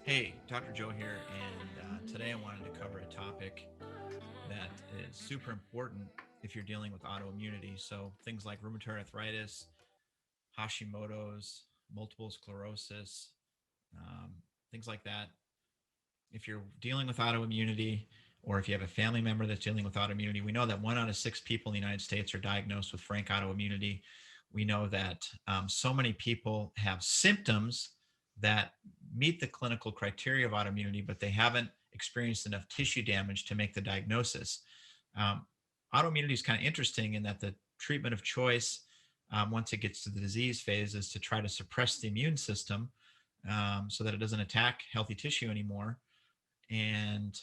Hey, Dr. Joe here, and today I wanted to cover a topic that is super important if you're dealing with autoimmunity. So, things like rheumatoid arthritis, Hashimoto's, multiple sclerosis, um, things like that. If you're dealing with autoimmunity, or if you have a family member that's dealing with autoimmunity, we know that 1 out of 6 people in the United States are diagnosed with frank autoimmunity. We know that so many people have symptoms that meet the clinical criteria of autoimmunity, but they haven't experienced enough tissue damage to make the diagnosis. Um, Autoimmunity is kind of interesting in that the treatment of choice, once it gets to the disease phase, is to try to suppress the immune system so that it doesn't attack healthy tissue anymore. And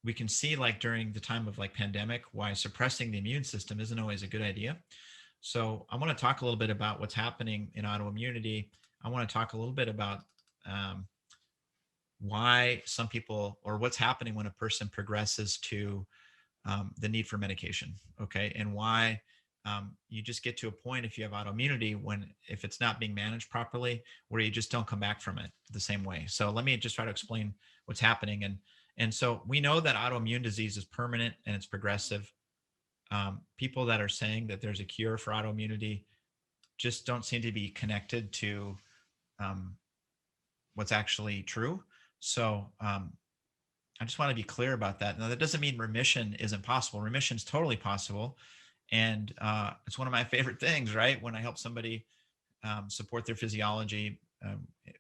we can see, like, during the time of like pandemic, why suppressing the immune system isn't always a good idea. So I want to talk a little bit about what's happening in autoimmunity. I want to talk a little bit about um, why some people, or what's happening when a person progresses to the need for medication. Okay. And why you just get to a point, if you have autoimmunity, when if it's not being managed properly, where you just don't come back from it the same way. So let me just try to explain what's happening. And so we know that autoimmune disease is permanent and it's progressive. People that are saying that there's a cure for autoimmunity just don't seem to be connected to um, what's actually true. So I just want to be clear about that. Now, that doesn't mean remission isn't possible. Remission is totally possible. And it's one of my favorite things, right? When I help somebody support their physiology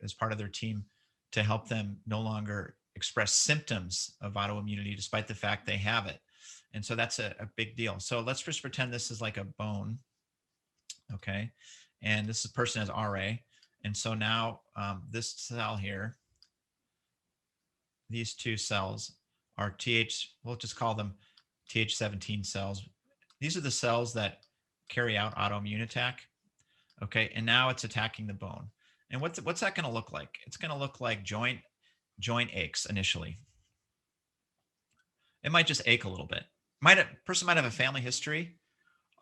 as part of their team to help them no longer express symptoms of autoimmunity despite the fact they have it. And so that's a big deal. So let's just pretend this is like a bone, okay? And this person has RA. And so now this cell here, these two cells are we'll just call them Th17 cells. These are the cells that carry out autoimmune attack. Okay. And now it's attacking the bone. And what's that going to look like? It's going to look like joint aches initially. It might just ache a little bit. Person might have a family history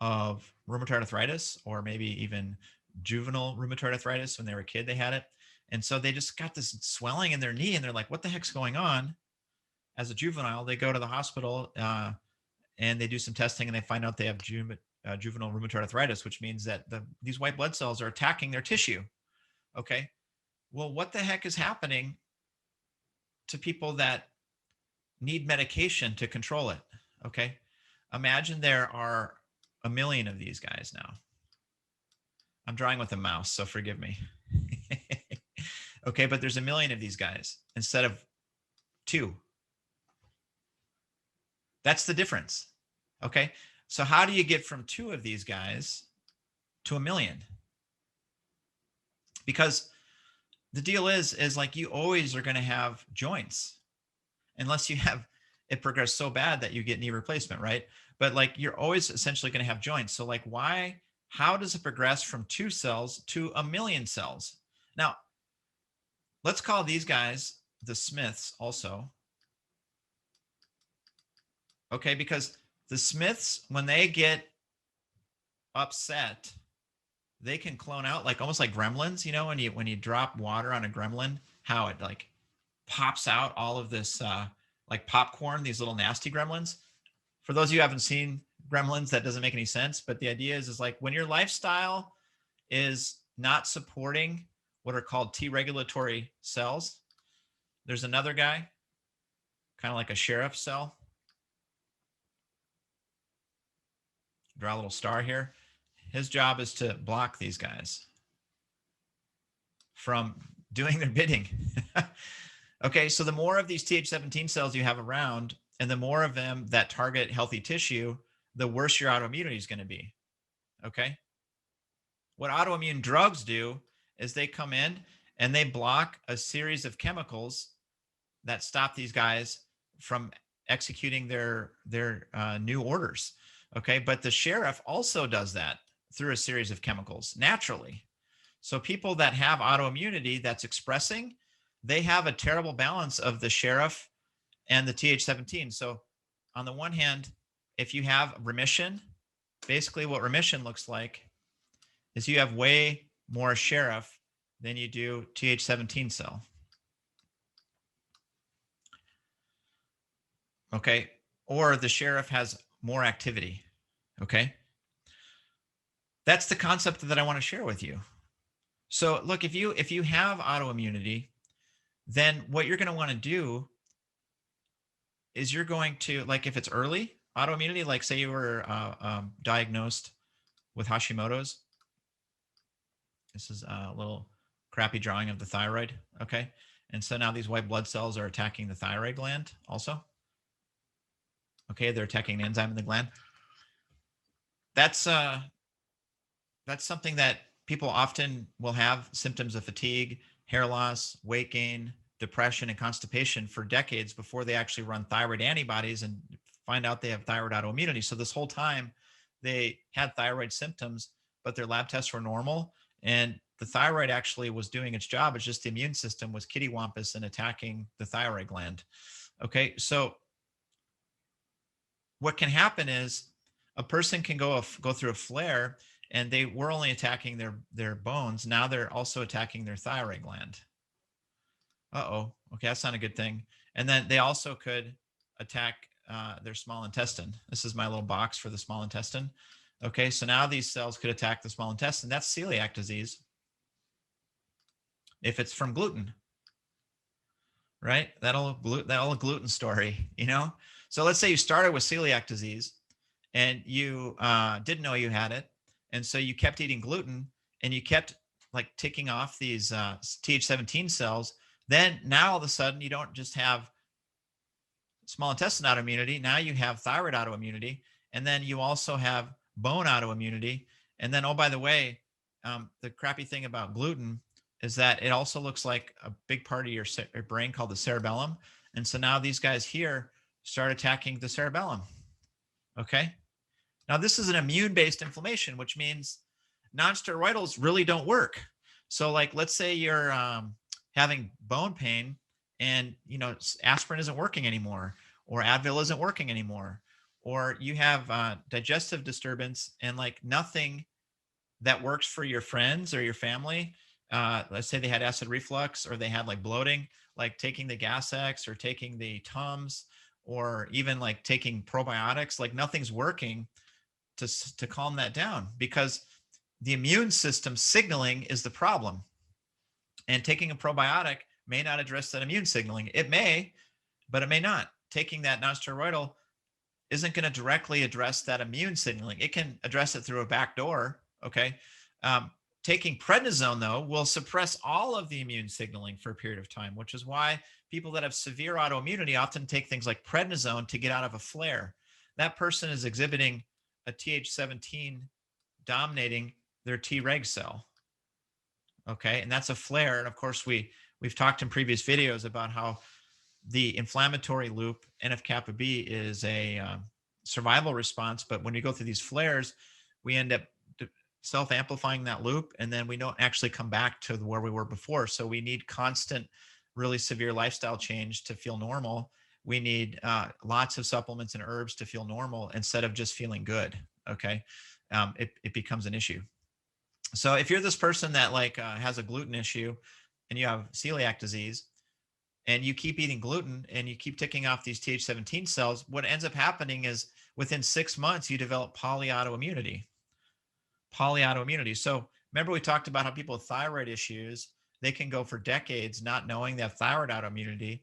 of rheumatoid arthritis, or maybe even juvenile rheumatoid arthritis. When they were a kid, they had it. And so they just got this swelling in their knee and they're like, what the heck's going on? As a juvenile, they go to the hospital and they do some testing and they find out they have juvenile rheumatoid arthritis, which means that these white blood cells are attacking their tissue. Okay. Well, what the heck is happening to people that need medication to control it? Okay. Imagine there are a million of these guys now. I'm drawing with a mouse, so forgive me. Okay. But there's a million of these guys instead of two. That's the difference. Okay. So how do you get from two of these guys to a million? Because the deal is like, you always are going to have joints unless you have it progress so bad that you get knee replacement, right? But like, you're always essentially going to have joints. So like, how does it progress from 2 cells to a million cells? Now, let's call these guys the Smiths also. Okay. Because the Smiths, when they get upset, they can clone out, like almost like gremlins, when you drop water on a gremlin, how it like pops out all of this like popcorn, these little nasty gremlins. For those of you who haven't seen gremlins, that doesn't make any sense. But the idea is like, when your lifestyle is not supporting what are called T regulatory cells, there's another guy, kind of like a sheriff cell. Draw a little star here. His job is to block these guys from doing their bidding. Okay, so the more of these Th17 cells you have around, and the more of them that target healthy tissue, the worse your autoimmunity is going to be. Okay? What autoimmune drugs do is they come in and they block a series of chemicals that stop these guys from executing their new orders. Okay, but the sheriff also does that through a series of chemicals naturally. So people that have autoimmunity that's expressing, they have a terrible balance of the sheriff and the Th17. So on the one hand, if you have remission, basically what remission looks like is you have way more sheriff than you do Th17 cell. okay? Or the sheriff has more activity, okay? That's the concept that I want to share with you. So look, if you have autoimmunity, then what you're going to want to do is you're going to, like, if it's early autoimmunity, like say you were diagnosed with Hashimoto's. This is a little crappy drawing of the thyroid, okay? And so now these white blood cells are attacking the thyroid gland also. Okay, they're attacking an enzyme in the gland. That's something that people often will have symptoms of fatigue, hair loss, weight gain, depression, and constipation for decades before they actually run thyroid antibodies and find out they have thyroid autoimmunity. So this whole time they had thyroid symptoms, but their lab tests were normal. And the thyroid actually was doing its job. It's just the immune system was kittywampus and attacking the thyroid gland. Okay. So what can happen is a person can go through a flare, and they were only attacking their bones. Now they're also attacking their thyroid gland. Uh-oh. Okay, that's not a good thing. And then they also could attack their small intestine. This is my little box for the small intestine. Okay, so now these cells could attack the small intestine. That's celiac disease if it's from gluten, right? That'll gluten story, you know? So let's say you started with celiac disease and you didn't know you had it. And so you kept eating gluten and you kept like ticking off these Th17 cells. Then now all of a sudden you don't just have small intestine autoimmunity. Now you have thyroid autoimmunity. And then you also have bone autoimmunity. And then, oh, by the way, the crappy thing about gluten is that it also looks like a big part of your brain called the cerebellum. And so now these guys here start attacking the cerebellum. Okay. Now, this is an immune-based inflammation, which means nonsteroidals really don't work. So, like, let's say you're having bone pain, and aspirin isn't working anymore, or Advil isn't working anymore, or you have digestive disturbance, and like nothing that works for your friends or your family. Let's say they had acid reflux, or they had like bloating, like taking the Gas X or taking the Tums, or even like taking probiotics. Like nothing's working to calm that down, because the immune system signaling is the problem. And taking a probiotic may not address that immune signaling. It may, but it may not. Taking that nonsteroidal isn't going to directly address that immune signaling. It can address it through a back door. Okay. Taking prednisone, though, will suppress all of the immune signaling for a period of time, which is why people that have severe autoimmunity often take things like prednisone to get out of a flare. That person is exhibiting a Th17 dominating their Treg cell. Okay. And that's a flare. And of course, we've talked in previous videos about how the inflammatory loop, NF-kappa B, is a survival response. But when you go through these flares, we end up self-amplifying that loop, and then we don't actually come back to where we were before. So we need constant, really severe lifestyle change to feel normal. We need lots of supplements and herbs to feel normal instead of just feeling good. Okay. It becomes an issue. So if you're this person that like has a gluten issue and you have celiac disease, and you keep eating gluten and you keep ticking off these Th17 cells, what ends up happening is within 6 months, you develop polyautoimmunity. So remember, we talked about how people with thyroid issues, they can go for decades not knowing they have thyroid autoimmunity.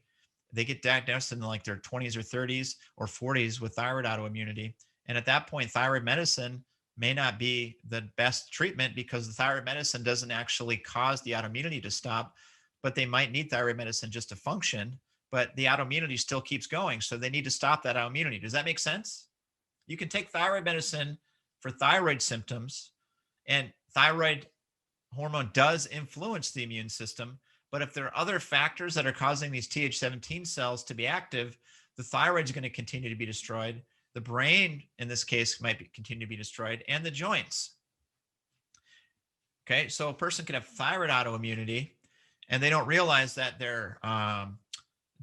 They get diagnosed in like their 20s or 30s or 40s with thyroid autoimmunity. And at that point, thyroid medicine may not be the best treatment, because the thyroid medicine doesn't actually cause the autoimmunity to stop, but they might need thyroid medicine just to function, but the autoimmunity still keeps going. So they need to stop that autoimmunity. Does that make sense? You can take thyroid medicine for thyroid symptoms, and thyroid hormone does influence the immune system. But if there are other factors that are causing these Th17 cells to be active, the thyroid is going to continue to be destroyed. The brain, in this case, might continue to be destroyed, and the joints. Okay, so a person can have thyroid autoimmunity, and they don't realize that their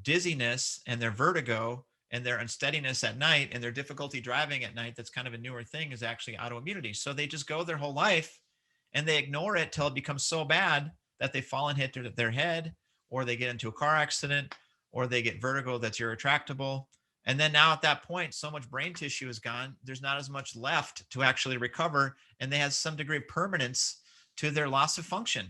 dizziness and their vertigo and their unsteadiness at night and their difficulty driving at night, that's kind of a newer thing, is actually autoimmunity. So they just go their whole life and they ignore it till it becomes so bad that they fall and hit their head, or they get into a car accident, or they get vertigo that's irretractable, And then now at that point, so much brain tissue is gone, there's not as much left to actually recover. And they have some degree of permanence to their loss of function.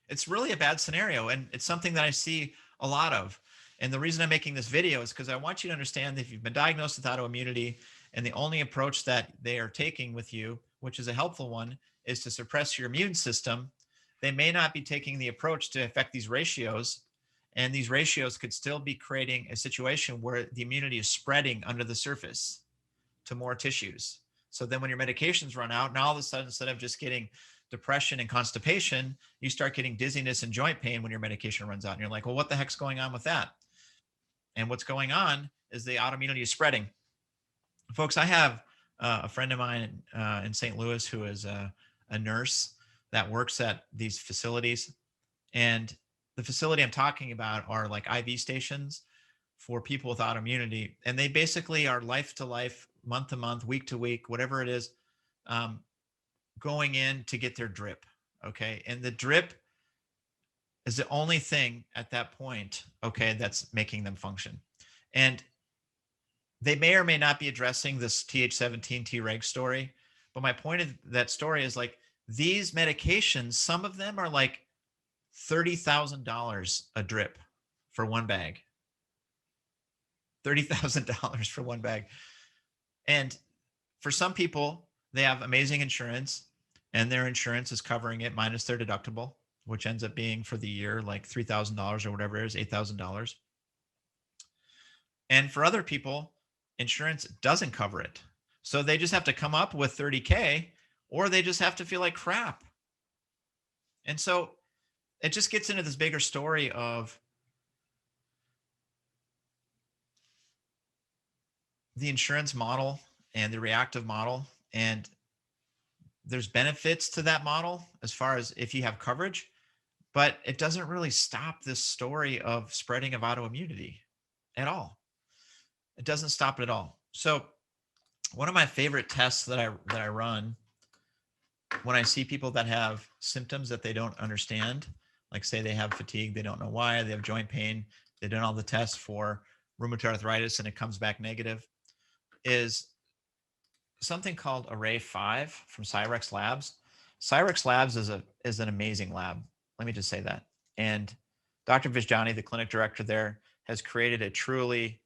It's really a bad scenario. And it's something that I see a lot of. And the reason I'm making this video is because I want you to understand that if you've been diagnosed with autoimmunity and the only approach that they are taking with you, which is a helpful one, is to suppress your immune system, they may not be taking the approach to affect these ratios. And these ratios could still be creating a situation where the immunity is spreading under the surface to more tissues. So then when your medications run out, now all of a sudden, instead of just getting depression and constipation, you start getting dizziness and joint pain when your medication runs out. And you're like, well, what the heck's going on with that? And what's going on is the autoimmunity is spreading. Folks, I have a friend of mine in St. Louis who is a nurse that works at these facilities. And the facility I'm talking about are like IV stations for people with autoimmunity. And they basically are life to life, month to month, week to week, whatever it is, um, going in to get their drip. Okay. And the drip is the only thing at that point, okay, that's making them function. And they may or may not be addressing this Th17 Treg story. But my point of that story is like these medications, some of them are like $30,000 a drip for one bag. $30,000 for one bag. And for some people, they have amazing insurance and their insurance is covering it minus their deductible, which ends up being for the year like $3,000 or whatever it is, $8,000. And for other people, insurance doesn't cover it. So they just have to come up with 30K or they just have to feel like crap. And so it just gets into this bigger story of the insurance model and the reactive model. And there's benefits to that model as far as if you have coverage, but it doesn't really stop this story of spreading of autoimmunity at all. It doesn't stop it at all. So one of my favorite tests that I run when I see people that have symptoms that they don't understand, like say they have fatigue, they don't know why, they have joint pain, they've done all the tests for rheumatoid arthritis and it comes back negative, is something called Array 5 from Cyrex Labs. Cyrex Labs is an amazing lab. Let me just say that. And Dr. Vijjani, the clinic director there, has created a truly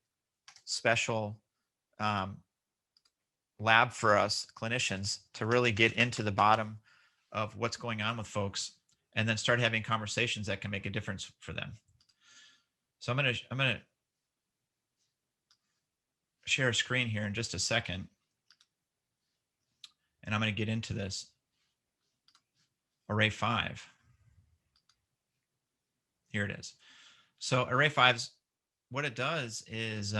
special lab for us clinicians to really get into the bottom of what's going on with folks and then start having conversations that can make a difference for them. So I'm gonna share a screen here in just a second, and I'm gonna get into this Array 5. Here it is. So Array 5's, what it does is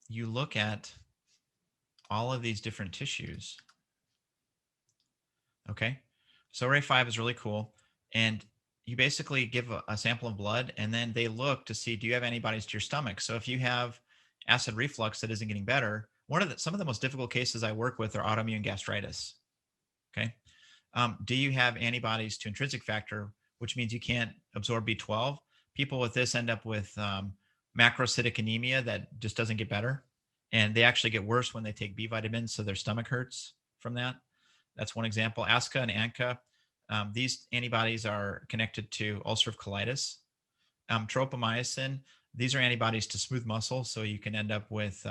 you look at all of these different tissues. Okay. So Array 5 is really cool. And you basically give a sample of blood and then they look to see, do you have antibodies to your stomach? So if you have acid reflux that isn't getting better, some of the most difficult cases I work with are autoimmune gastritis. Okay. Do you have antibodies to intrinsic factor, which means you can't absorb B12? People with this end up with macrocytic anemia that just doesn't get better. And they actually get worse when they take B vitamins. So their stomach hurts from that. That's one example. ASCA and ANCA, these antibodies are connected to ulcerative colitis. Tropomyosin, these are antibodies to smooth muscle. So you can end up with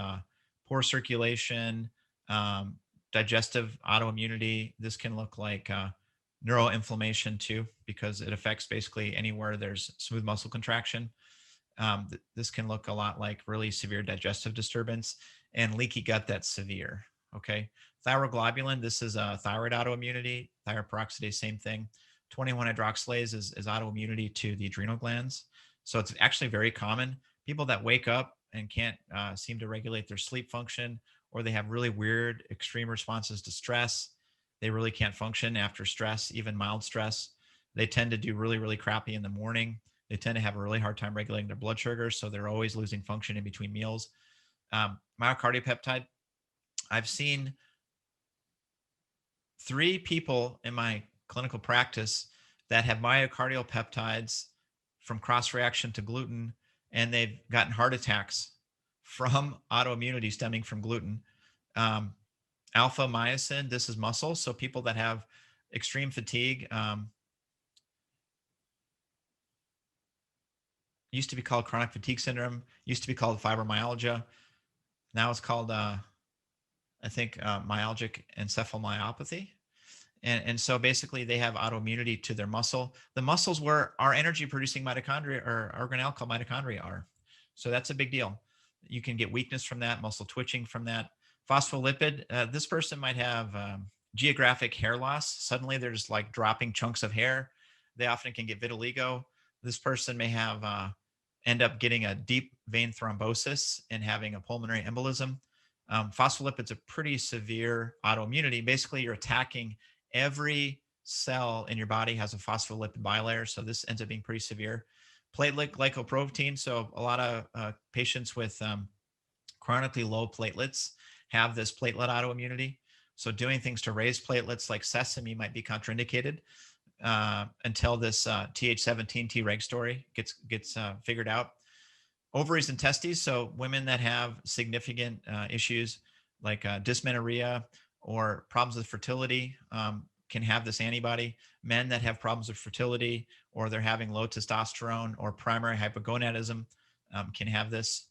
poor circulation, digestive autoimmunity. This can look like neuroinflammation too, because it affects basically anywhere there's smooth muscle contraction. This can look a lot like really severe digestive disturbance and leaky gut that's severe. Okay. Thyroglobulin, this is a thyroid autoimmunity. Thyroid peroxidase, same thing. 21-hydroxylase is autoimmunity to the adrenal glands. So it's actually very common. People that wake up and can't seem to regulate their sleep function, or they have really weird extreme responses to stress. They really can't function after stress, even mild stress. They tend to do really, really crappy in the morning. They tend to have a really hard time regulating their blood sugar. So they're always losing function in between meals. Myocardial peptide. I've seen 3 people in my clinical practice that have myocardial peptides from cross reaction to gluten and they've gotten heart attacks from autoimmunity stemming from gluten. Um, Alpha myosin, this is muscle. So people that have extreme fatigue, used to be called chronic fatigue syndrome, used to be called fibromyalgia. Now it's called, I think, myalgic encephalomyopathy. And so basically they have autoimmunity to their muscle. The muscles where our energy producing mitochondria or organelle called mitochondria are. So that's a big deal. You can get weakness from that, muscle twitching from that. Phospholipid, this person might have geographic hair loss. Suddenly they're just like dropping chunks of hair. They often can get vitiligo. This person may have end up getting a deep vein thrombosis and having a pulmonary embolism. Phospholipid's a pretty severe autoimmunity. Basically, you're attacking every cell in your body has a phospholipid bilayer. So this ends up being pretty severe. Platelet glycoprotein. So a lot of patients with chronically low platelets have this platelet autoimmunity. So doing things to raise platelets like sesame might be contraindicated until this Th17 Treg story gets figured out. Ovaries and testes. So women that have significant issues like dysmenorrhea or problems with fertility can have this antibody. Men that have problems with fertility or they're having low testosterone or primary hypogonadism can have this.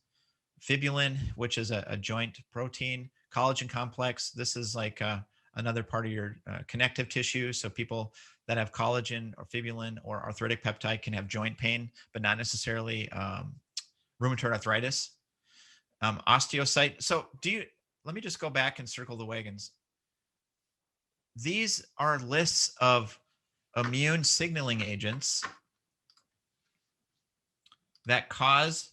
Fibulin, which is a joint protein. Collagen complex. This is like another part of your connective tissue. So people that have collagen or fibulin or arthritic peptide can have joint pain, but not necessarily rheumatoid arthritis. Osteocyte. So let me just go back and circle the wagons. These are lists of immune signaling agents that cause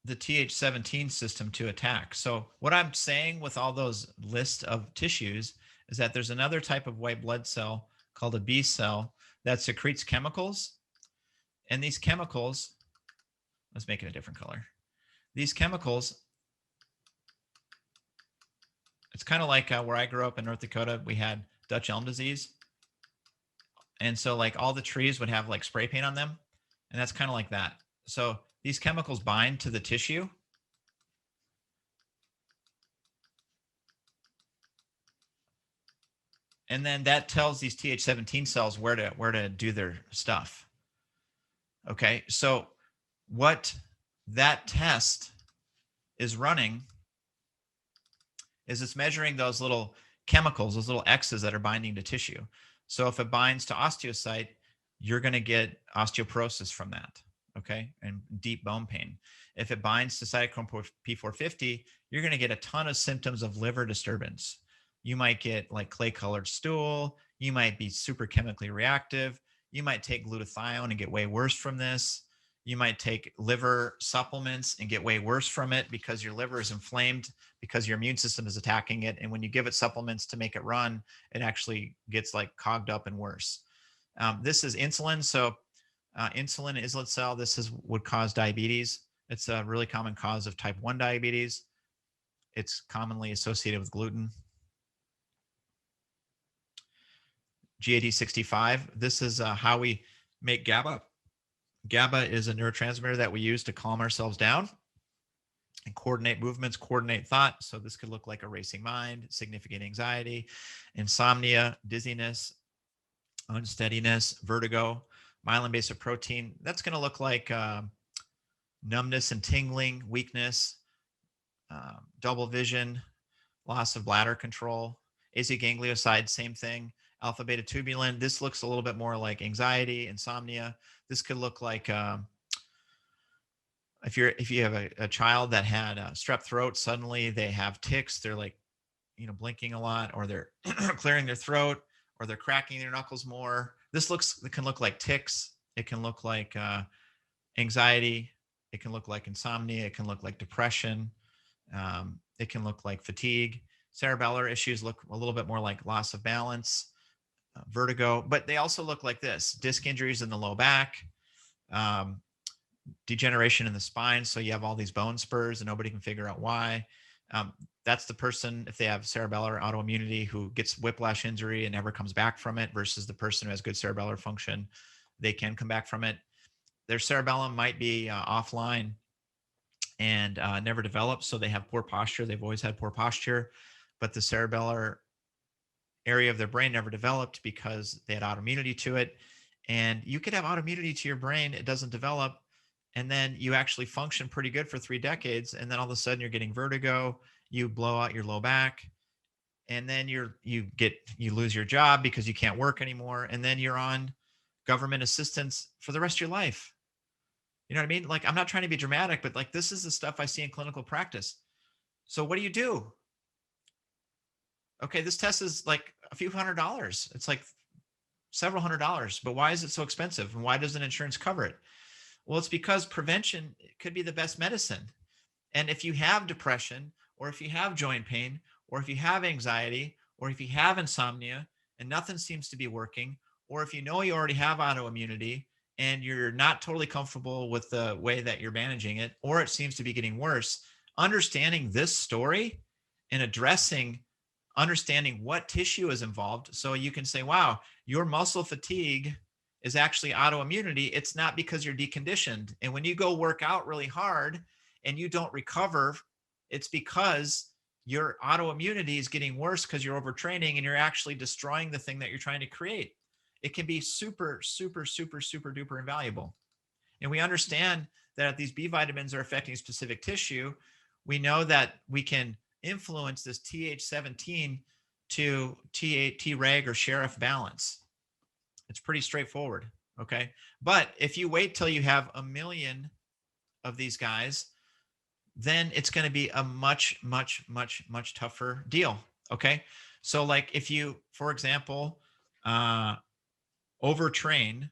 the Th17 system to attack. So what I'm saying with all those lists of tissues is that there's another type of white blood cell called a B cell that secretes chemicals. And these chemicals, let's make it a different color. These chemicals, it's kind of like where I grew up in North Dakota, we had Dutch elm disease. And so like all the trees would have like spray paint on them. And that's kind of like that. So these chemicals bind to the tissue. And then that tells these Th17 cells where to do their stuff. Okay, so what that test is running is it's measuring those little chemicals, those little X's that are binding to tissue. So if it binds to osteocyte, you're going to get osteoporosis from that, okay, and deep bone pain. If it binds to cytochrome P450, you're going to get a ton of symptoms of liver disturbance. You might get like clay-colored stool. You might be super chemically reactive. You might take glutathione and get way worse from this. You might take liver supplements and get way worse from it because your liver is inflamed because your immune system is attacking it. And when you give it supplements to make it run, it actually gets like cogged up and worse. This is insulin. So insulin, islet cell, would cause diabetes. It's a really common cause of type 1 diabetes. It's commonly associated with gluten. GAD65, this is how we make GABA. GABA is a neurotransmitter that we use to calm ourselves down and coordinate movements, coordinate thought. So this could look like a racing mind, significant anxiety, insomnia, dizziness, unsteadiness, vertigo, myelin-basic protein. That's going to look like numbness and tingling, weakness, double vision, loss of bladder control, azoganglioside, same thing. Alpha beta tubulin. This looks a little bit more like anxiety, insomnia. This could look like if you have a child that had strep throat, suddenly they have tics. They're like, blinking a lot, or they're clearing their throat, or they're cracking their knuckles more. It can look like tics. It can look like anxiety. It can look like insomnia. It can look like depression. It can look like fatigue. Cerebellar issues look a little bit more like loss of balance, vertigo, but they also look like this: disc injuries in the low back, degeneration in the spine. So you have all these bone spurs and nobody can figure out why. That's the person, if they have cerebellar autoimmunity, who gets whiplash injury and never comes back from it, versus the person who has good cerebellar function. They can come back from it. Their cerebellum might be offline and never developed, so they have poor posture. They've always had poor posture, but the cerebellar area of their brain never developed because they had autoimmunity to it. And you could have autoimmunity to your brain, it doesn't develop, and then you actually function pretty good for 3 decades, and then all of a sudden you're getting vertigo, you blow out your low back, and then you lose your job because you can't work anymore, and then you're on government assistance for the rest of your life. You know what I mean? Like, I'm not trying to be dramatic, but like, this is the stuff I see in clinical practice. So what do you do? Okay, this test is like a few $100s. It's like several $100s, but why is it so expensive? And why doesn't insurance cover it? Well, it's because prevention could be the best medicine. And if you have depression, or if you have joint pain, or if you have anxiety, or if you have insomnia and nothing seems to be working, or if you know you already have autoimmunity and you're not totally comfortable with the way that you're managing it, or it seems to be getting worse, understanding this story and understanding what tissue is involved, so you can say, wow, your muscle fatigue is actually autoimmunity. It's not because you're deconditioned. And when you go work out really hard and you don't recover, it's because your autoimmunity is getting worse because you're overtraining and you're actually destroying the thing that you're trying to create. It can be super, super, super, super duper invaluable. And we understand that these B vitamins are affecting specific tissue. We know that we can influence this Th17 to Treg or sheriff balance. It's pretty straightforward. Okay. But if you wait till you have a million of these guys, then it's going to be a much, much, much, much tougher deal. Okay. So, like, if you, for example, overtrain,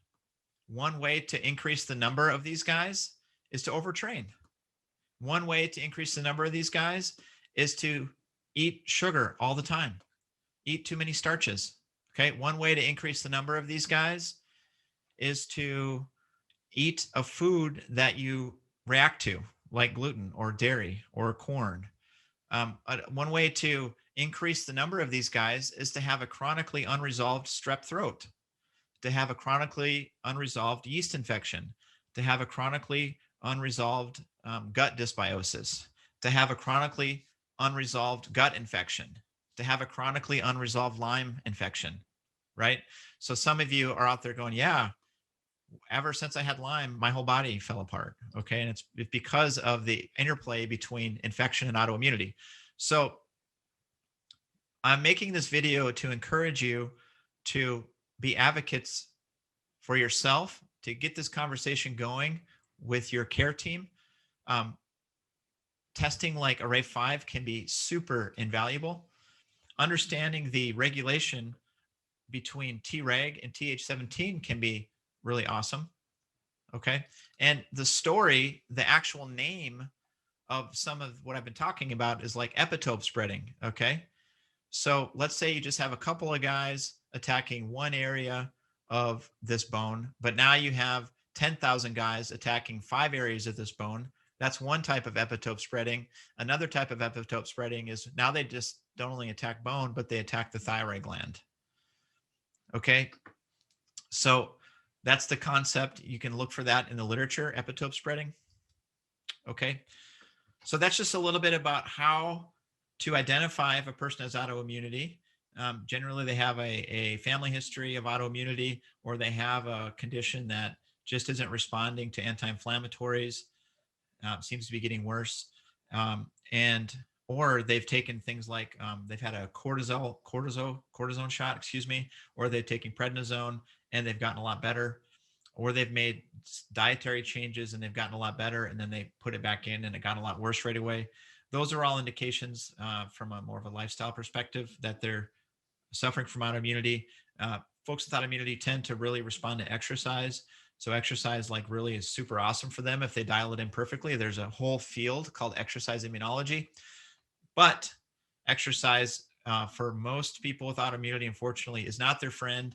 one way to increase the number of these guys is to overtrain. One way to increase the number of these guys is to eat sugar all the time, eat too many starches. Okay. One way to increase the number of these guys is to eat a food that you react to, like gluten or dairy or corn. One way to increase the number of these guys is to have a chronically unresolved strep throat, to have a chronically unresolved yeast infection, to have a chronically unresolved gut dysbiosis, to have a chronically unresolved gut infection, to have a chronically unresolved Lyme infection, right? So some of you are out there going, yeah, ever since I had Lyme, my whole body fell apart. Okay. And it's because of the interplay between infection and autoimmunity. So I'm making this video to encourage you to be advocates for yourself, to get this conversation going with your care team. Testing like Array 5 can be super invaluable. Understanding the regulation between Treg and Th17 can be really awesome. Okay. And the story, the actual name of some of what I've been talking about is like epitope spreading. Okay. So let's say you just have a couple of guys attacking one area of this bone, but now you have 10,000 guys attacking 5 areas of this bone. That's one type of epitope spreading. Another type of epitope spreading is now they just don't only attack bone, but they attack the thyroid gland. Okay. So that's the concept. You can look for that in the literature, epitope spreading. Okay. So that's just a little bit about how to identify if a person has autoimmunity. Generally, they have a family history of autoimmunity, or they have a condition that just isn't responding to anti-inflammatories, seems to be getting worse. Or they've taken things like they've had a cortisone shot, or they've taken prednisone and they've gotten a lot better, or they've made dietary changes and they've gotten a lot better, and then they put it back in and it got a lot worse right away. Those are all indications from a more of a lifestyle perspective that they're suffering from autoimmunity. Folks with autoimmunity tend to really respond to exercise. So exercise like really is super awesome for them if they dial it in perfectly. There's a whole field called exercise immunology. But exercise for most people with autoimmunity, unfortunately, is not their friend.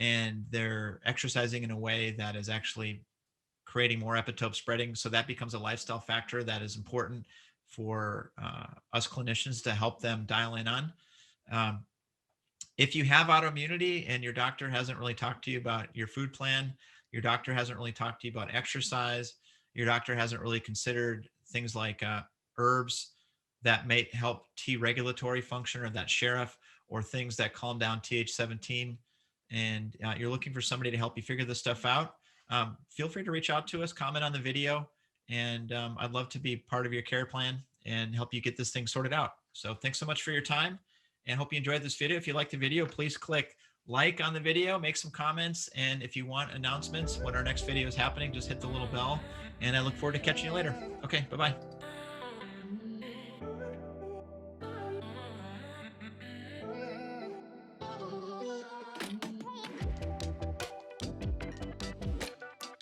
And they're exercising in a way that is actually creating more epitope spreading. So that becomes a lifestyle factor that is important for us clinicians to help them dial in on. If you have autoimmunity and your doctor hasn't really talked to you about your food plan, Your doctor hasn't really talked to you about exercise. Your doctor hasn't really considered things like herbs that may help T regulatory function, or that sheriff, or things that calm down Th17. And you're looking for somebody to help you figure this stuff out. Feel free to reach out to us, comment on the video, and I'd love to be part of your care plan and help you get this thing sorted out. So thanks so much for your time, and hope you enjoyed this video. If you liked the video, please click like on the video, make some comments, and if you want announcements when our next video is happening, just hit the little bell, and I look forward to catching you later. Okay, bye-bye.